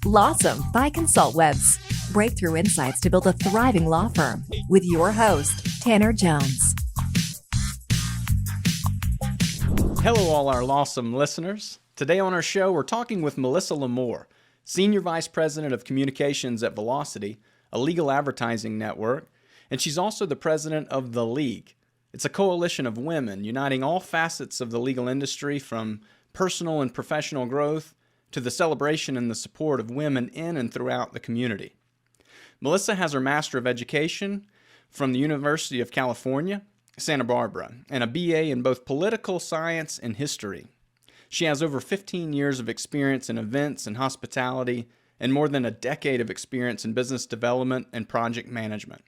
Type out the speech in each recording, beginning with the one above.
LAWsome by ConsultWebs. Breakthrough insights to build a thriving law firm with your host, Tanner Jones. Hello, all our LAWsome listeners. Today on our show, we're talking with Melissa Lamore, Senior Vice President of Communications at Velocity, a legal advertising network, and she's also the president of The League. It's a coalition of women uniting all facets of the legal industry, from personal and professional growth to the celebration and the support of women in and throughout the community. Melissa has her Master of Education from the University of California, Santa Barbara, and a BA in both political science and history. She has over 15 years of experience in events and hospitality and more than a decade of experience in business development and project management.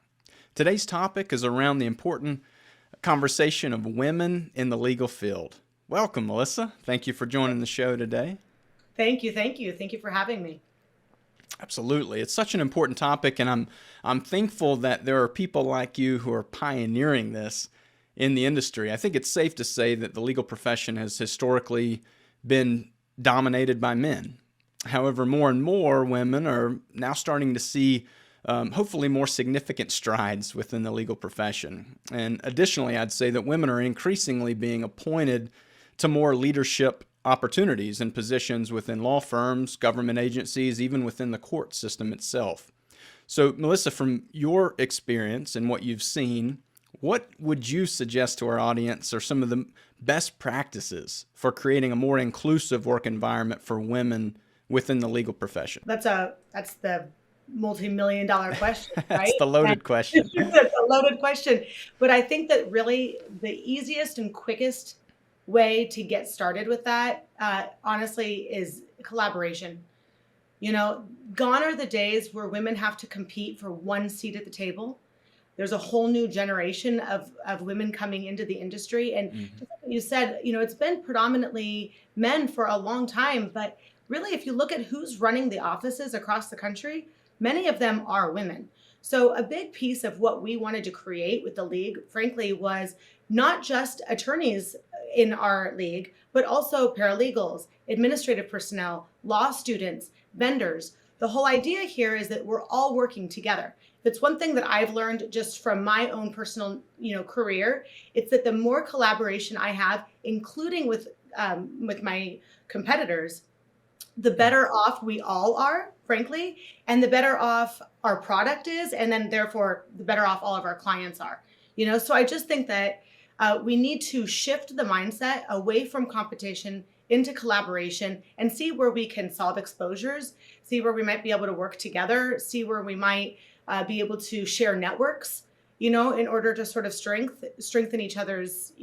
Today's topic is around the important conversation of women in the legal field. Welcome, Melissa. Thank you for joining the show today. Thank you. Thank you for having me. Absolutely. It's such an important topic, and I'm thankful that there are people like you who are pioneering this in the industry. I think it's safe to say that the legal profession has historically been dominated by men. However, more and more women are now starting to see hopefully more significant strides within the legal profession. And additionally, I'd say that women are increasingly being appointed to more leadership opportunities and positions within law firms, government agencies, even within the court system itself. So, Melissa, from your experience and what you've seen, what would you suggest to our audience are some of the best practices for creating a more inclusive work environment for women within the legal profession? That's the multi-million-dollar question, right? That's the loaded question. That's a loaded question. But I think that really the easiest and quickest way to get started with that, honestly, is collaboration. You know, gone are the days where women have to compete for one seat at the table. There's a whole new generation of women coming into the industry. And just like you said, you know, it's been predominantly men for a long time. But really, if you look at who's running the offices across the country, many of them are women. So a big piece of what we wanted to create with the league, frankly, was not just attorneys in our league, but also paralegals, administrative personnel, law students, vendors. The whole idea here is that we're all working together. If it's one thing that I've learned just from my own personal, career, it's that the more collaboration I have, including with my competitors, the better off we all are, frankly, and the better off our product is, and then therefore the better off all of our clients are. So I just think that we need to shift the mindset away from competition into collaboration and see where we can solve exposures, see where we might be able to work together, see where we might be able to share networks, in order to sort of strengthen each other's,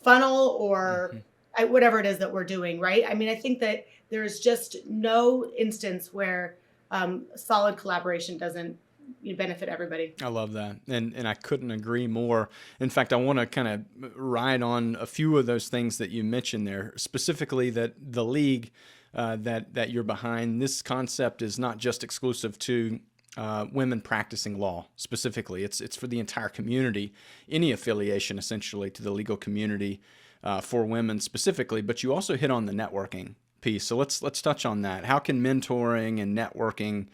funnel or whatever it is that we're doing, right? I mean, I think that there's just no instance where solid collaboration doesn't benefit everybody. I love that. And I couldn't agree more. In fact, I want to kind of ride on a few of those things that you mentioned there, specifically that the league that you're behind. This concept is not just exclusive to women practicing law specifically. It's for the entire community, any affiliation essentially to the legal community for women specifically, but you also hit on the networking piece. So let's touch on that. How can mentoring and networking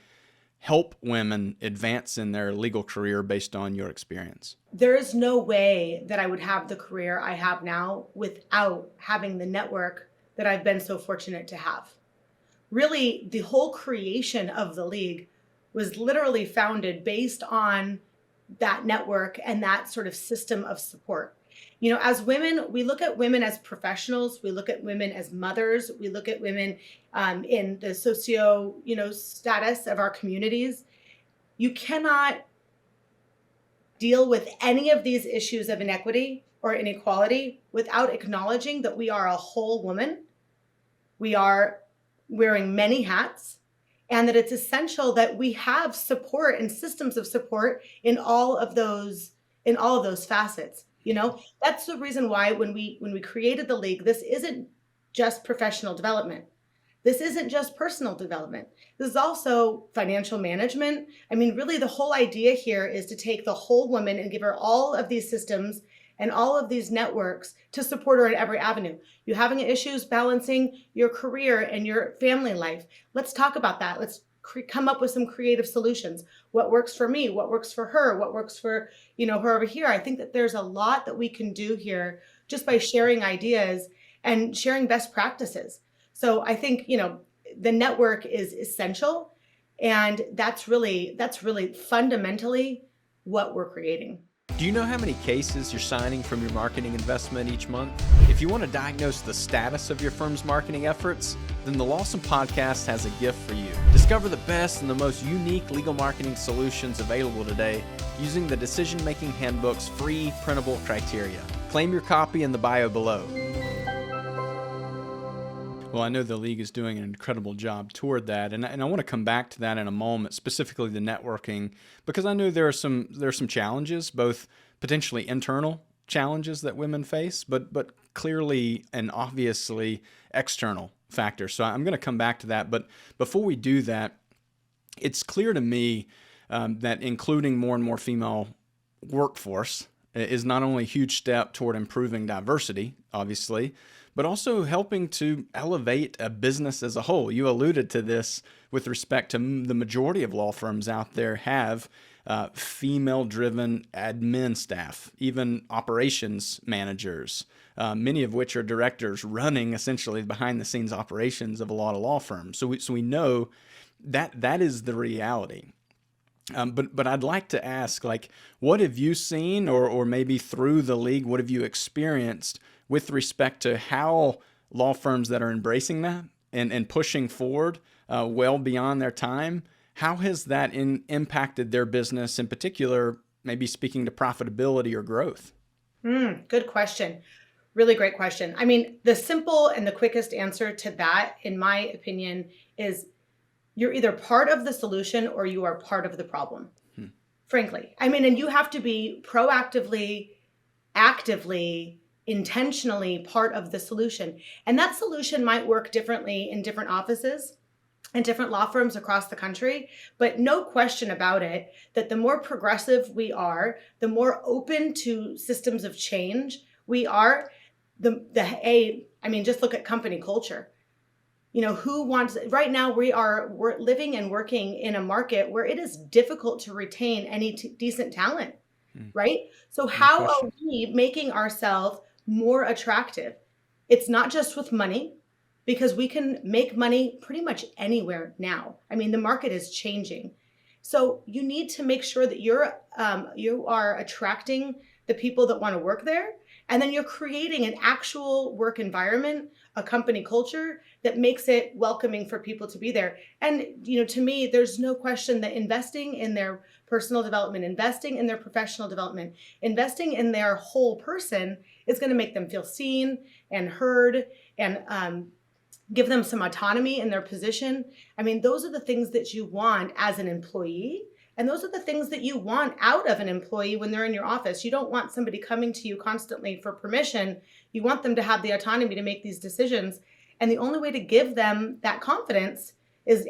help women advance in their legal career based on your experience? There is no way that I would have the career I have now without having the network that I've been so fortunate to have. Really, the whole creation of the league was literally founded based on that network and that sort of system of support. As women, we look at women as professionals, we look at women as mothers, we look at women in the socio, status of our communities. You cannot deal with any of these issues of inequity or inequality without acknowledging that we are a whole woman. We are wearing many hats, and that it's essential that we have support and systems of support in all of those facets. That's the reason why when we created the league, this isn't just professional development. This isn't just personal development. This is also financial management. I mean, really the whole idea here is to take the whole woman and give her all of these systems and all of these networks to support her in every avenue. You having issues balancing your career and your family life? Let's talk about that. Let's come up with some creative solutions. What works for me? What works for her? What works for, her over here? I think that there's a lot that we can do here just by sharing ideas and sharing best practices. So I think, the network is essential, and that's really fundamentally what we're creating. Do you know how many cases you're signing from your marketing investment each month? If you want to diagnose the status of your firm's marketing efforts, then the LAWsome podcast has a gift for you. Discover the best and the most unique legal marketing solutions available today using the Decision-Making Handbook's free printable criteria. Claim your copy in the bio below. Well, I know the league is doing an incredible job toward that, and I want to come back to that in a moment, specifically the networking, because I know there are some challenges, both potentially internal challenges that women face, but clearly and obviously external factors. So I'm going to come back to that, but before we do that, it's clear to me that including more and more female workforce is not only a huge step toward improving diversity, obviously, but also helping to elevate a business as a whole. You alluded to this with respect to the majority of law firms out there have female-driven admin staff, even operations managers, many of which are directors running essentially behind-the-scenes operations of a lot of law firms. So we know that is the reality. But I'd like to ask, what have you seen, or maybe through the league, what have you experienced with respect to how law firms that are embracing that and pushing forward well beyond their time, how has that impacted their business, in particular, maybe speaking to profitability or growth? Good question. Really great question. I mean, the simple and the quickest answer to that, in my opinion, is you're either part of the solution or you are part of the problem, frankly. I mean, and you have to be proactively, actively, intentionally part of the solution. And that solution might work differently in different offices and different law firms across the country, but no question about it that the more progressive we are, the more open to systems of change we are, just look at company culture. Right now we're living and working in a market where it is difficult to retain any decent talent, right? So how are we making ourselves more attractive? It's not just with money, because we can make money pretty much anywhere now. I mean, the market is changing. So you need to make sure that you are attracting the people that want to work there, and then you're creating an actual work environment, a company culture that makes it welcoming for people to be there. And, to me, there's no question that investing in their personal development, investing in their professional development, investing in their whole person is going to make them feel seen and heard and give them some autonomy in their position. I mean, those are the things that you want as an employee. And those are the things that you want out of an employee when they're in your office. You don't want somebody coming to you constantly for permission. You want them to have the autonomy to make these decisions. And the only way to give them that confidence is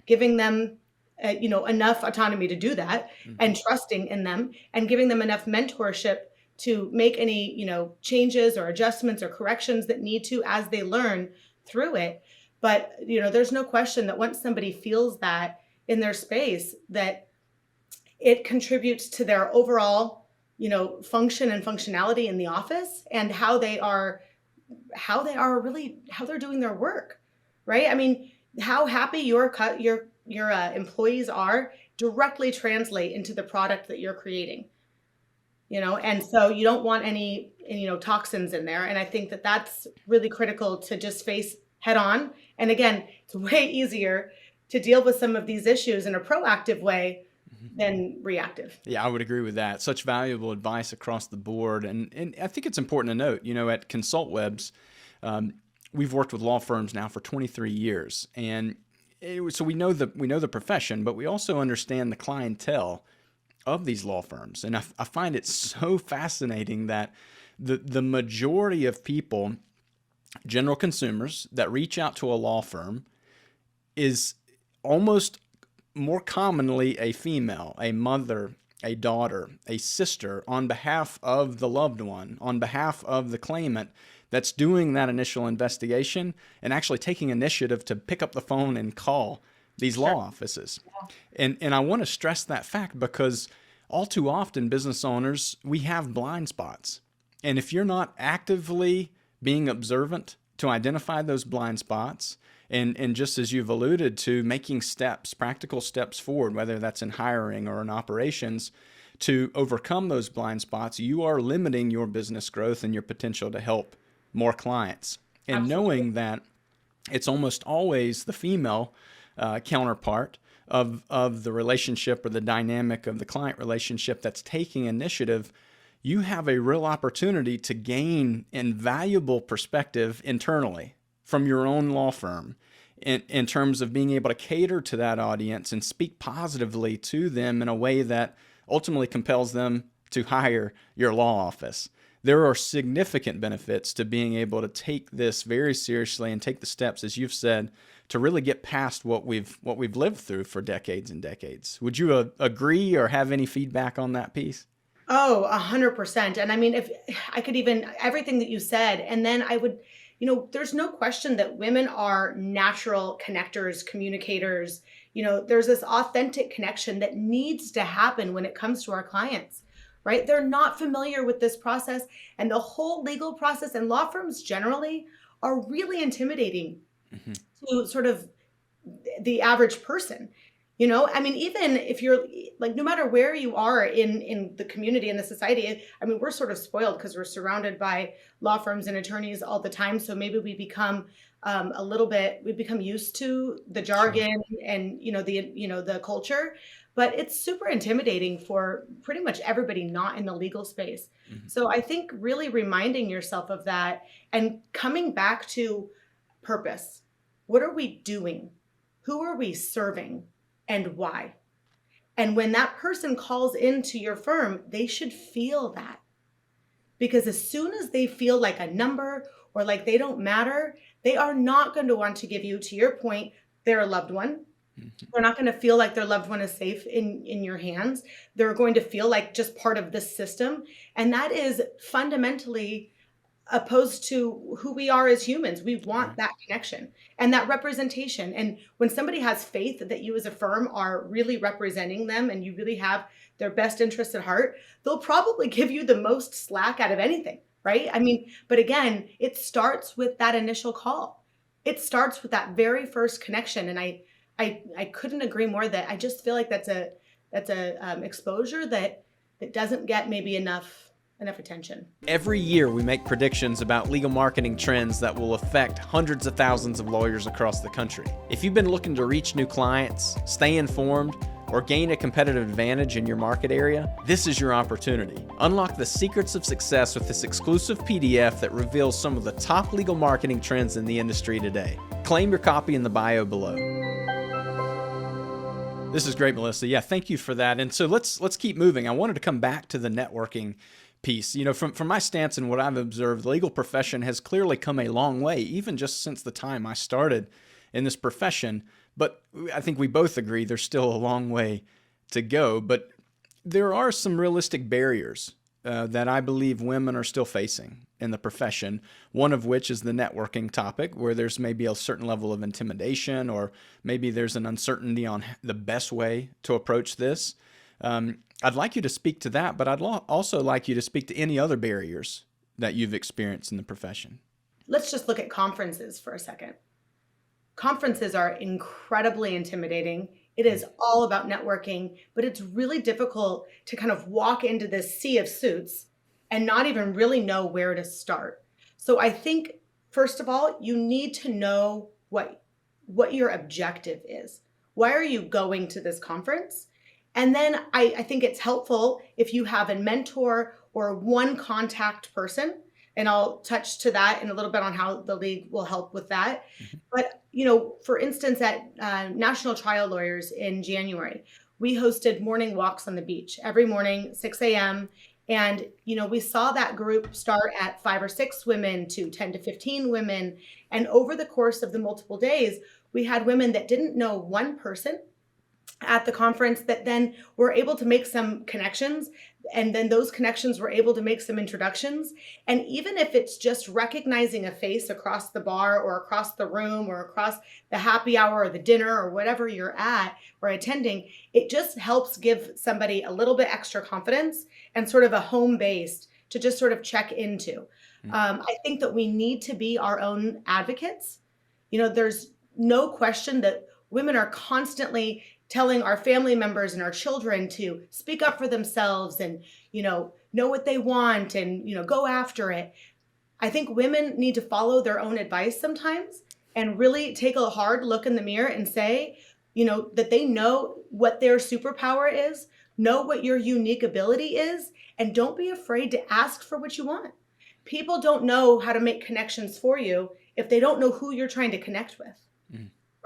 giving them enough autonomy to do that, and trusting in them, and giving them enough mentorship to make any, changes or adjustments or corrections that need to as they learn through it. But, there's no question that once somebody feels that in their space, that it contributes to their overall, function and functionality in the office, and how they're doing their work, right? I mean, how happy your employees are directly translate into the product that you're creating, and so you don't want any toxins in there. And I think that that's really critical to just face head on. And again, it's way easier to deal with some of these issues in a proactive way than reactive. Yeah, I would agree with that. Such valuable advice across the board. And I think it's important to note, at ConsultWebs, we've worked with law firms now for 23 years. And so we know the profession, but we also understand the clientele of these law firms. And I find it so fascinating that the majority of people, general consumers, that reach out to a law firm is almost more commonly a female, a mother, a daughter, a sister, on behalf of the loved one, on behalf of the claimant, that's doing that initial investigation and actually taking initiative to pick up the phone and call these law offices. And I want to stress that fact because all too often business owners, we have blind spots. And if you're not actively being observant to identify those blind spots, and just as you've alluded to, making steps, practical steps forward, whether that's in hiring or in operations, to overcome those blind spots, you are limiting your business growth and your potential to help more clients. And Absolutely. knowing that it's almost always the female counterpart of the relationship or the dynamic of the client relationship that's taking initiative, you have a real opportunity to gain invaluable perspective internally from your own law firm in terms of being able to cater to that audience and speak positively to them in a way that ultimately compels them to hire your law office. There are significant benefits to being able to take this very seriously and take the steps, as you've said, to really get past what we've lived through for decades and decades. Would you agree or have any feedback on that piece? Oh, 100%. And I mean, if I could even, everything that you said, and then I would, there's no question that women are natural connectors, communicators. There's this authentic connection that needs to happen when it comes to our clients, right? They're not familiar with this process, and the whole legal process, and law firms generally are really intimidating to sort of the average person. I mean, even if you're like, no matter where you are in the community and the society, I mean, we're sort of spoiled because we're surrounded by law firms and attorneys all the time. So maybe we become we become used to the jargon and, the culture, but it's super intimidating for pretty much everybody not in the legal space. So I think really reminding yourself of that and coming back to purpose. What are we doing? Who are we serving? And why? And when that person calls into your firm, they should feel that. Because as soon as they feel like a number or like they don't matter, they are not going to want to give you, to your point, their loved one. They're not going to feel like their loved one is safe in your hands. They're going to feel like just part of this system. And that is fundamentally opposed to who we are as humans. We want that connection and that representation. And when somebody has faith that you as a firm are really representing them and you really have their best interests at heart, they'll probably give you the most slack out of anything, right? I mean, but again, it starts with that initial call. It starts with that very first connection. And I couldn't agree more that I just feel like that's a exposure that doesn't get maybe enough attention. Every year we make predictions about legal marketing trends that will affect hundreds of thousands of lawyers across the country. If you've been looking to reach new clients, stay informed, or gain a competitive advantage in your market area, this is your opportunity. Unlock the secrets of success with this exclusive PDF that reveals some of the top legal marketing trends in the industry today. Claim your copy in the bio below. This is great, Melissa. Yeah, thank you for that. And so let's keep moving. I wanted to come back to the networking piece. From my stance and what I've observed, the legal profession has clearly come a long way, even just since the time I started in this profession. But I think we both agree there's still a long way to go. But there are some realistic barriers that I believe women are still facing in the profession, one of which is the networking topic, where there's maybe a certain level of intimidation, or maybe there's an uncertainty on the best way to approach this. I'd like you to speak to that, but I'd also like you to speak to any other barriers that you've experienced in the profession. Let's just look at conferences for a second. Conferences are incredibly intimidating. It is all about networking, but it's really difficult to kind of walk into this sea of suits and not even really know where to start. So I think, first of all, you need to know what your objective is. Why are you going to this conference? And then I think it's helpful if you have a mentor or one contact person, and I'll touch to that in a little bit on how the league will help with that. But, for instance, at National Trial Lawyers in January, we hosted morning walks on the beach every morning, 6 a.m. And, we saw that group start at 5 or 6 women to 10 to 15 women. And over the course of the multiple days, we had women that didn't know one person at the conference that then were able to make some connections, and then those connections were able to make some introductions. And even if it's just recognizing a face across the bar or across the room or across the happy hour or the dinner or whatever you're at or attending, it just helps give somebody a little bit extra confidence and sort of a home base to just sort of check into. I think that we need to be our own advocates. There's no question that women are constantly telling our family members and our children to speak up for themselves and, know what they want and, go after it. I think women need to follow their own advice sometimes and really take a hard look in the mirror and say, that they know what their superpower is, know what your unique ability is, and don't be afraid to ask for what you want. People don't know how to make connections for you if they don't know who you're trying to connect with.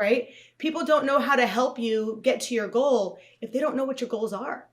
Right? People don't know how to help you get to your goal if they don't know what your goals are.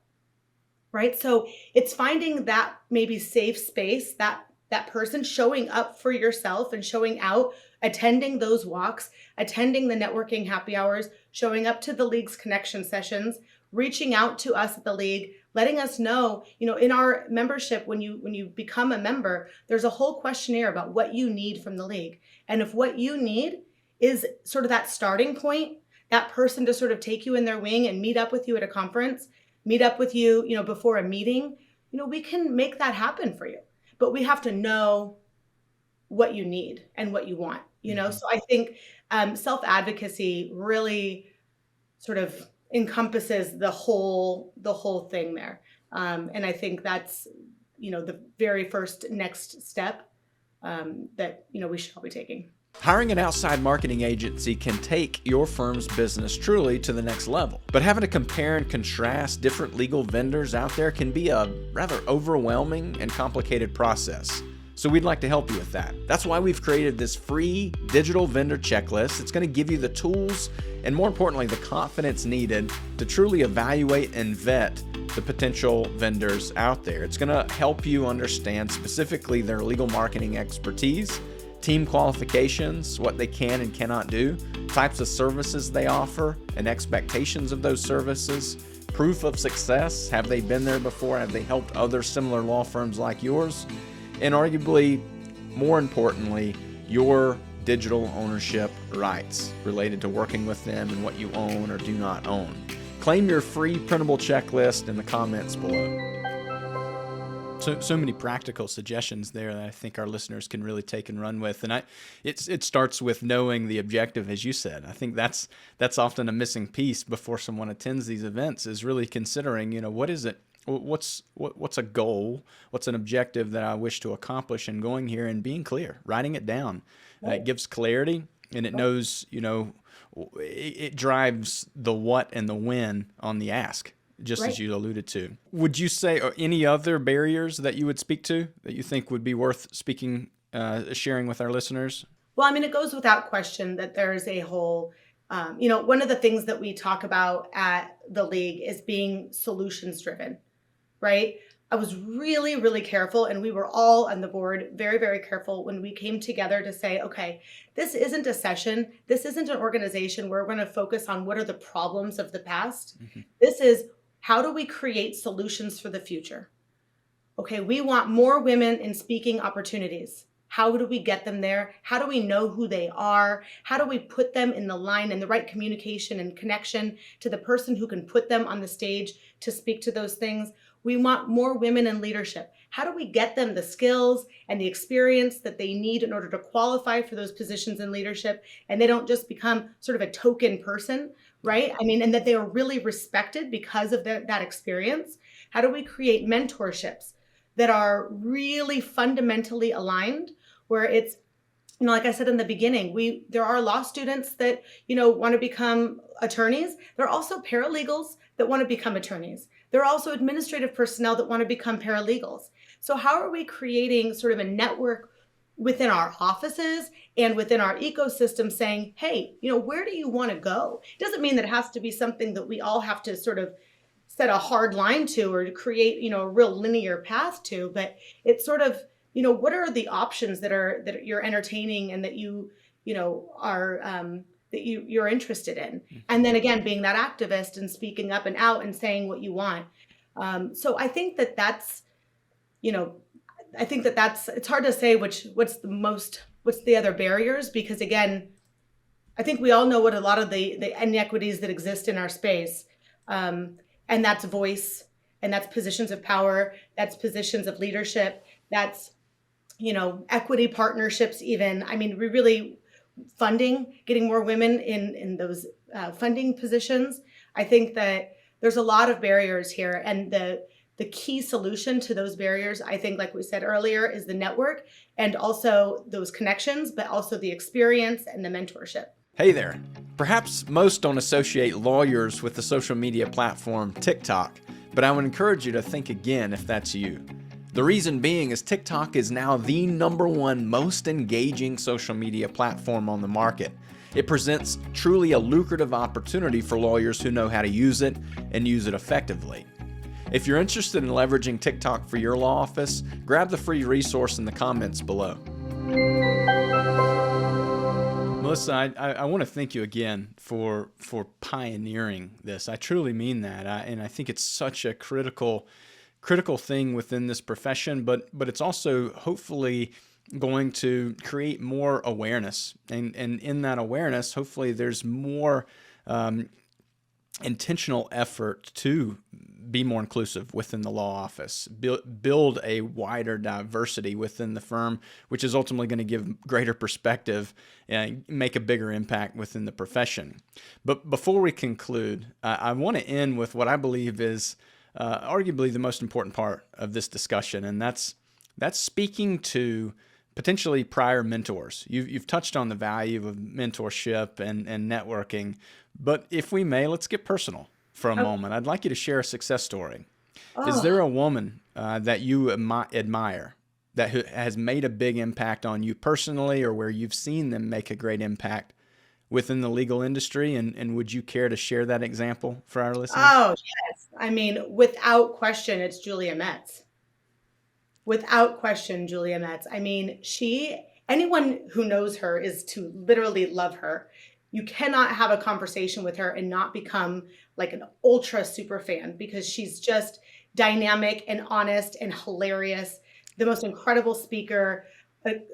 Right? So it's finding that maybe safe space, that person showing up for yourself and showing out, attending those walks, attending the networking happy hours, showing up to the league's connection sessions, reaching out to us at the league, letting us know, in our membership, when you become a member, there's a whole questionnaire about what you need from the league. And if what you need is sort of that starting point, that person to sort of take you in their wing and meet up with you at a conference, meet up with you, before a meeting, we can make that happen for you. But we have to know what you need and what you want, So I think self-advocacy really sort of encompasses the whole thing there. And I think that's, the very first next step that, we should all be taking. Hiring an outside marketing agency can take your firm's business truly to the next level. But having to compare and contrast different legal vendors out there can be a rather overwhelming and complicated process. So we'd like to help you with that. That's why we've created this free digital vendor checklist. It's going to give you the tools and, more importantly, the confidence needed to truly evaluate and vet the potential vendors out there. It's going to help you understand specifically their legal marketing expertise, team qualifications, what they can and cannot do, types of services they offer, and expectations of those services, proof of success. Have they been there before? Have they helped other similar law firms like yours? And arguably, more importantly, your digital ownership rights related to working with them and what you own or do not own. Claim your free printable checklist in the comments below. So many practical suggestions there that I think our listeners can really take and run with. And it starts with knowing the objective, as you said. I think that's often a missing piece before someone attends these events, is really considering, what is it? What's a goal? What's an objective that I wish to accomplish in going here, and being clear, writing it down. It gives clarity, and it knows, it drives the what and the when on the ask, just as you alluded to. Would you say any other barriers that you would speak to that you think would be worth sharing with our listeners? Well, it goes without question that there's a whole, one of the things that we talk about at the league is being solutions driven, right? I was really, really careful, and we were all on the board very, very careful when we came together to say, okay, this isn't a session. This isn't an organization where we're going to focus on what are the problems of the past. Mm-hmm. This is, how do we create solutions for the future? Okay, we want more women in speaking opportunities. How do we get them there? How do we know who they are? How do we put them in the line and the right communication and connection to the person who can put them on the stage to speak to those things? We want more women in leadership. How do we get them the skills and the experience that they need in order to qualify for those positions in leadership, and they don't just become sort of a token person, right? And that they are really respected because of that experience. How do we create mentorships that are really fundamentally aligned, where it's, like I said in the beginning, there are law students that, want to become attorneys. There are also paralegals that want to become attorneys. There are also administrative personnel that want to become paralegals. So how are we creating sort of a network within our offices and within our ecosystem saying, hey, where do you want to go? It doesn't mean that it has to be something that we all have to sort of set a hard line to or to create, a real linear path to, but it's sort of, what are the options that you're entertaining and that you are that you're interested in. And then again, being that activist and speaking up and out and saying what you want. So I think that that's, you know, it's hard to say what's the other barriers, because again, I think we all know what a lot of the inequities that exist in our space. And that's voice, and that's positions of power, that's positions of leadership, that's, equity partnerships even. I mean, we really getting more women in those funding positions. I think that there's a lot of barriers here, and the key solution to those barriers, I think, like we said earlier, is the network and also those connections, but also the experience and the mentorship. Hey there. Perhaps most don't associate lawyers with the social media platform TikTok, but I would encourage you to think again if that's you. The reason being is TikTok is now the #1 most engaging social media platform on the market. It presents truly a lucrative opportunity for lawyers who know how to use it and use it effectively. If you're interested in leveraging TikTok for your law office, grab the free resource in the comments below. Melissa, I want to thank you again for pioneering this. I truly mean that, and I think it's such a critical thing within this profession, but it's also hopefully going to create more awareness, and in that awareness, hopefully there's more intentional effort to be more inclusive within the law office, build a wider diversity within the firm, which is ultimately going to give greater perspective and make a bigger impact within the profession. But before we conclude, I want to end with what I believe is arguably the most important part of this discussion, and that's speaking to potentially prior mentors. You've touched on the value of mentorship and networking, but if we may, let's get personal for a moment. I'd like you to share a success story. Is there a woman that you admire that has made a big impact on you personally, or where you've seen them make a great impact within the legal industry? And would you care to share that example for our listeners? Oh, yes. I mean, without question, it's Julia Metz. Without question, Julia Metz. I mean, anyone who knows her is to literally love her. You cannot have a conversation with her and not become like an ultra super fan, because she's just dynamic and honest and hilarious, the most incredible speaker,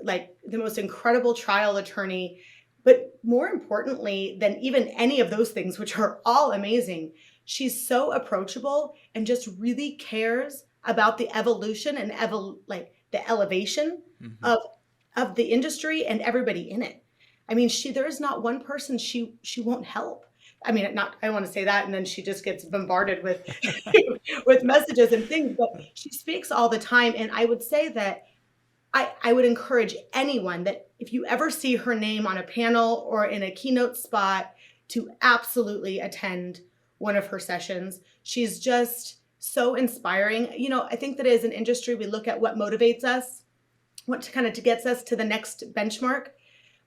like the most incredible trial attorney. But more importantly than even any of those things, which are all amazing, she's so approachable and just really cares about the evolution and the elevation of the industry and everybody in it. I mean, there is not one person she won't help. I mean, I want to say that, and then she just gets bombarded with with messages and things, but she speaks all the time. And I would say that I would encourage anyone that if you ever see her name on a panel or in a keynote spot, to absolutely attend one of her sessions. She's just so inspiring. I think that as an industry, we look at what motivates us, what gets us to the next benchmark,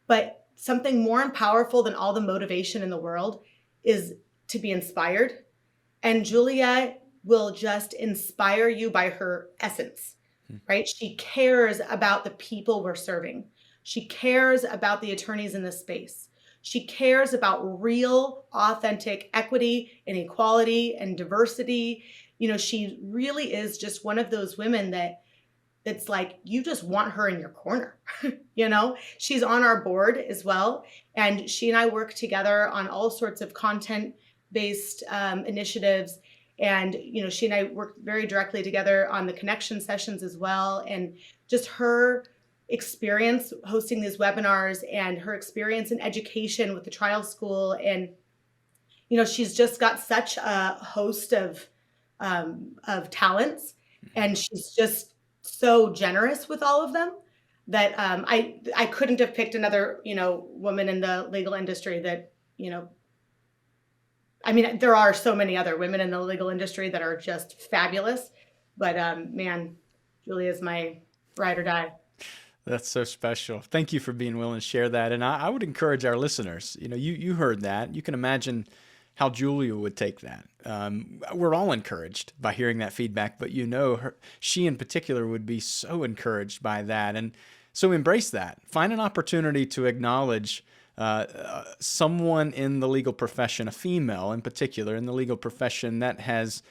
but something more powerful than all the motivation in the world is to be inspired. And Julia will just inspire you by her essence, right? She cares about the people we're serving. She cares about the attorneys in this space. She cares about real, authentic equity and equality and diversity. She really is just one of those women that's like, you just want her in your corner. She's on our board as well. And she and I work together on all sorts of content-based initiatives. And, she and I work very directly together on the connection sessions as well. And just her experience hosting these webinars and her experience in education with the trial school. And, she's just got such a host of talents, and she's just so generous with all of them that I couldn't have picked another, woman in the legal industry that, I mean, there are so many other women in the legal industry that are just fabulous, but man, Julia's my ride or die. That's so special. Thank you for being willing to share that. And I would encourage our listeners, you heard that. You can imagine how Julia would take that. We're all encouraged by hearing that feedback, but she in particular would be so encouraged by that. And so embrace that. Find an opportunity to acknowledge someone in the legal profession, a female in particular in the legal profession that has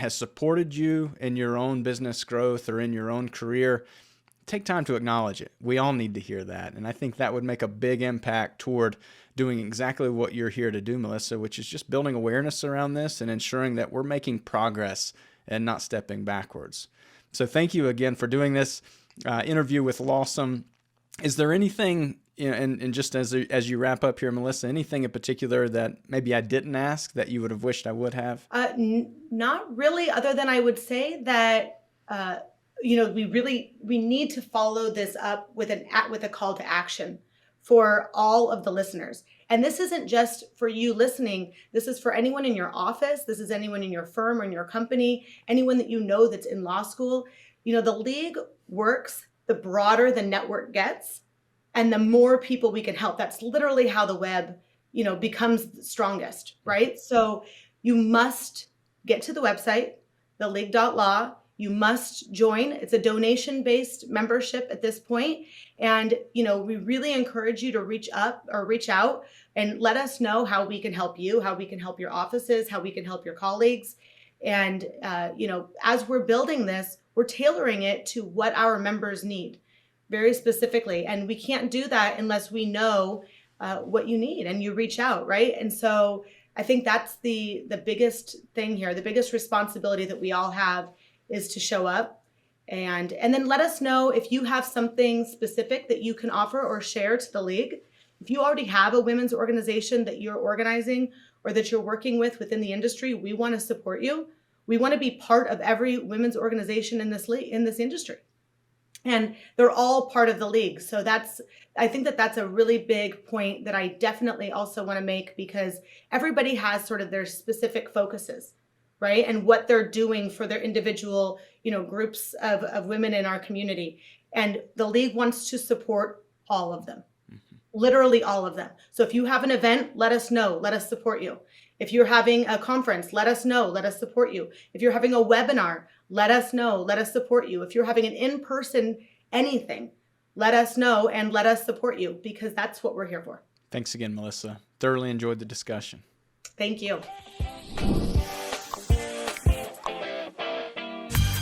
supported you in your own business growth or in your own career, take time to acknowledge it. We all need to hear that. And I think that would make a big impact toward doing exactly what you're here to do, Melissa, which is just building awareness around this and ensuring that we're making progress and not stepping backwards. So thank you again for doing this interview with LAWsome. Is there anything, and just as you wrap up here, Melissa, anything in particular that maybe I didn't ask that you would have wished I would have? Not really, other than I would say that we need to follow this up with a call to action for all of the listeners. And this isn't just for you listening. This is for anyone in your office. This is anyone in your firm or in your company, anyone that you know that's in law school. The league works the broader the network gets and the more people we can help. That's literally how the web, becomes strongest, right? So you must get to the website, theleague.law. You must join. It's a donation-based membership at this point. And, we really encourage you to reach out and let us know how we can help you, how we can help your offices, how we can help your colleagues. And, as we're building this, we're tailoring it to what our members need very specifically. And we can't do that unless we know what you need and you reach out, right? And so I think that's the biggest thing here. The biggest responsibility that we all have is to show up and then let us know if you have something specific that you can offer or share to the league. If you already have a women's organization that you're organizing or that you're working with within the industry, we want to support you. We want to be part of every women's organization in this industry. And they're all part of the league. So I think that's a really big point that I definitely also want to make, because everybody has sort of their specific focuses, right? And what they're doing for their individual, groups of women in our community. And the league wants to support all of them, literally all of them. So if you have an event, let us know, let us support you. If you're having a conference, let us know, let us support you. If you're having a webinar, let us know, let us support you. If you're having an in-person anything, let us know and let us support you, because that's what we're here for. Thanks again, Melissa. Thoroughly enjoyed the discussion. Thank you.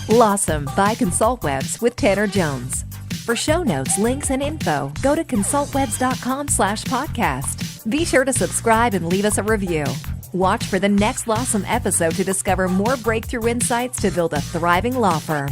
LAWsome by ConsultWebs with Tanner Jones. For show notes, links, and info, go to consultwebs.com/podcast. Be sure to subscribe and leave us a review. Watch for the next LAWsome episode to discover more breakthrough insights to build a thriving law firm.